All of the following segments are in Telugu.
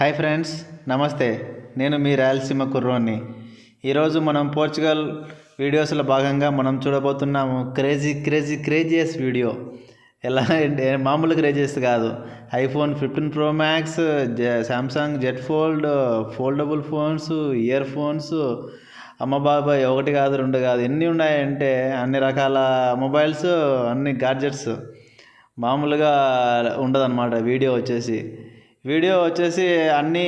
హాయ్ ఫ్రెండ్స్, నమస్తే. నేను మీ రాయలసీమ కుర్రోన్ని. ఈరోజు మనం పోర్చుగల్ వీడియోస్లో భాగంగా మనం చూడబోతున్నాము క్రేజియస్ వీడియో. ఎలా అంటే మామూలు క్రేజియస్ కాదు. IPhone 15 pro max, Samsung Z foldable phones, ear phones, అమ్మ బాబాయ్, ఒకటి కాదు రెండు కాదు, ఎన్ని ఉన్నాయంటే అన్ని రకాల మొబైల్స్, అన్ని గాడ్జెట్స్. మామూలుగా ఉండదన్నమాట. వీడియో వచ్చేసి అన్నీ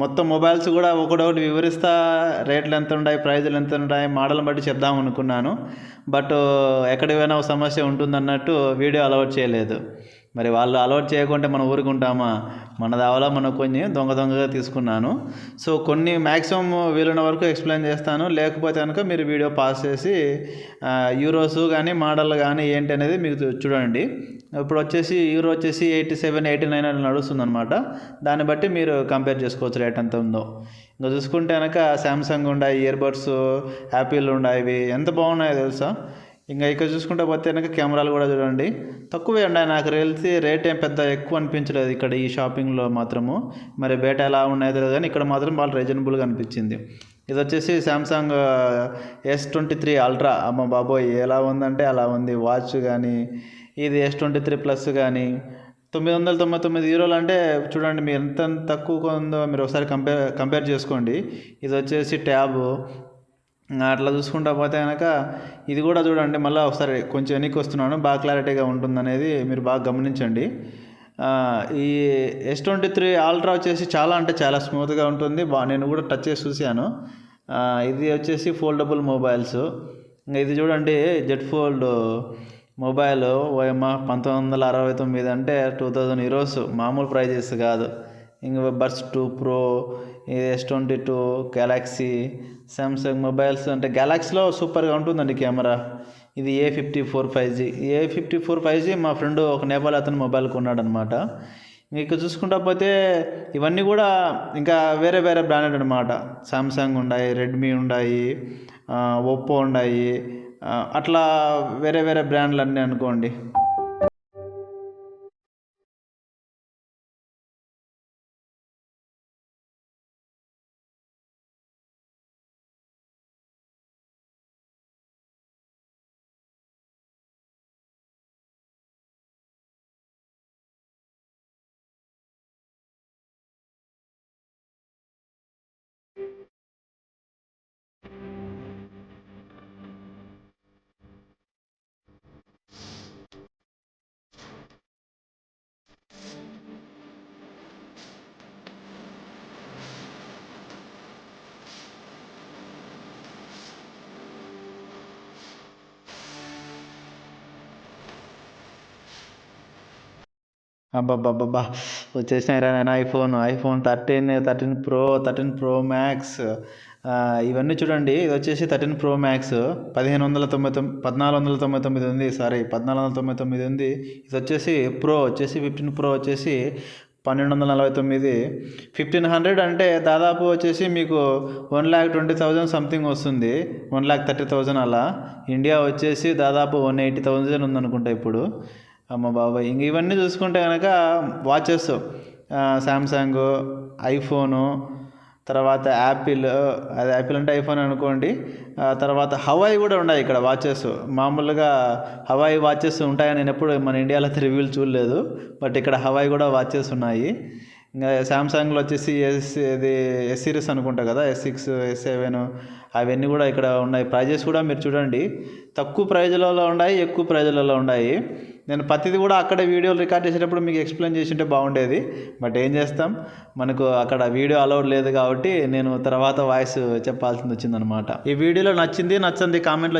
మొత్తం మొబైల్స్ కూడా ఒకటొకటి వివరిస్తా, రేట్లు ఎంత ఉన్నాయి, ప్రైజులు ఎంత ఉన్నాయి, మోడల్ని బట్టి చెప్దాం అనుకున్నాను. బట్ ఎక్కడికి పోయినా ఒక సమస్య ఉంటుందన్నట్టు వీడియో అలవాటు చేయలేదు. మరి వాళ్ళు అలవాటు చేయకుంటే మనం ఊరుకుంటామా? మన దావలా మనం కొన్ని దొంగగా తీసుకున్నాను. సో కొన్ని మ్యాక్సిమం వీలున్న వరకు ఎక్స్ప్లెయిన్ చేస్తాను. లేకపోతే కనుక మీరు వీడియో పాస్ చేసి యూరోస్ కానీ మోడల్ కానీ ఏంటి అనేది మీకు చూడండి. ఇప్పుడు యూరో వచ్చేసి 87, 89 అని నడుస్తుంది అనమాట. దాన్ని బట్టి మీరు కంపేర్ చేసుకోవచ్చు రేట్ ఎంత ఉందో. ఇంకా చూసుకుంటే కనుక శాంసంగ్ ఉన్నాయి, ఇయర్బడ్స్, యాపిల్ ఉన్నాయి. ఇవి ఎంత బాగున్నాయో తెలుసా? ఇంకా ఇక్కడ చూసుకుంటే పోతే కనుక కెమెరాలు కూడా చూడండి, తక్కువే ఉన్నాయి. నాకు తెలిసి రేట్ ఏం పెద్ద ఎక్కువ అనిపించలేదు ఇక్కడ ఈ షాపింగ్లో మాత్రము. మరి బయట ఎలా ఉన్నాయో తెలియదు, కానీ ఇక్కడ మాత్రం వాళ్ళు రీజనబుల్గా అనిపించింది. ఇది వచ్చేసి శాంసంగ్ S23 అల్ట్రా. అమ్మ బాబోయ్, ఎలా ఉందంటే అలా ఉంది. వాచ్ కానీ, ఇది S23 ప్లస్ కానీ 999 యూరోలు అంటే చూడండి మీరు ఎంత తక్కువగా ఉందో మీరు ఒకసారి కంపేర్ చేసుకోండి. ఇది వచ్చేసి ట్యాబ్. అట్లా చూసుకుంటా పోతే కనుక ఇది కూడా చూడండి. మళ్ళీ ఒకసారి కొంచెం వెనక్కి వస్తున్నాను, బాగా క్లారిటీగా ఉంటుందనేది మీరు బాగా గమనించండి. ఈ S23 అల్ట్రా వచ్చేసి చాలా అంటే చాలా స్మూత్గా ఉంటుంది. నేను కూడా టచ్ చేసి చూశాను. ఇది వచ్చేసి ఫోల్డబుల్ మొబైల్స్. ఇంకా ఇది చూడండి, జెడ్ ఫోల్డ్ మొబైల్. ఓయమ్మ, 1969 అంటే 2000 యూరోస్. మామూలు ప్రైజెస్ కాదు. ఇంకా బడ్స్ 2 ప్రో, ఇది S22, గెలాక్సీ, శాంసంగ్ మొబైల్స్ అంటే గెలాక్సీలో సూపర్గా ఉంటుందండి కెమెరా. ఇది A54 5G. మా ఫ్రెండ్ ఒక నేపాల్ అతను మొబైల్ కొన్నాడు అనమాట. ఇంకా చూసుకుంటా పోతే ఇవన్నీ కూడా ఇంకా వేరే బ్రాండెడ్ అనమాట. శాంసంగ్ ఉన్నాయి, రెడ్మీ ఉన్నాయి, ఒప్పో ఉన్నాయి, అట్లా వేరే బ్రాండ్లు అన్నీ అనుకోండి. అబ్బబ్బబ్బబ్బా, వచ్చేసినాయి నాయన ఐఫోన్ 13 ప్రో, 13 ప్రో మ్యాక్స్. ఇవన్నీ చూడండి. ఇది వచ్చేసి 13 ప్రో మ్యాక్స్ 1499 ఉంది. 1499 ఉంది. ఇది వచ్చేసి 15 ప్రో వచ్చేసి 1249. 1500 అంటే దాదాపు వచ్చేసి మీకు 1,20,000 సంథింగ్ వస్తుంది. 1,30,000 అలా. ఇండియా వచ్చేసి దాదాపు 180,000 ఉందనుకుంటా ఇప్పుడు. అమ్మ బాబాయ్, ఇంక ఇవన్నీ చూసుకుంటే కనుక వాచెస్, శాంసంగ్, ఐఫోను, తర్వాత యాపిల్ అంటే ఐఫోన్ అనుకోండి. తర్వాత హవాయి కూడా ఉన్నాయి ఇక్కడ వాచెస్. మామూలుగా హవాయి వాచెస్ ఉంటాయని నేను ఎప్పుడు మన ఇండియాలో రివ్యూలు చూడలేదు. బట్ ఇక్కడ హవాయి కూడా వాచెస్ ఉన్నాయి. ఇంకా శాంసంగ్లో వచ్చేసి ఎస్ సిరీస్ అనుకుంటా కదా, S6, S7 అవన్నీ కూడా ఇక్కడ ఉన్నాయి. ప్రైజెస్ కూడా మీరు చూడండి, తక్కువ ప్రైజ్లలో ఉన్నాయి, ఎక్కువ ప్రైజ్లలో ఉన్నాయి. నేను ప్రతిదీ కూడా అక్కడ వీడియోలు రికార్డ్ చేసేటప్పుడు మీకు ఎక్స్ప్లెయిన్ చేసి ఉంటే బాగుండేది. బట్ ఏం చేస్తాం, మనకు అక్కడ వీడియో అలౌడ్ లేదు కాబట్టి నేను తర్వాత వాయిస్ చెప్పాల్సింది వచ్చిందనమాట. ఈ వీడియోలో నచ్చింది నచ్చంది కామెంట్లో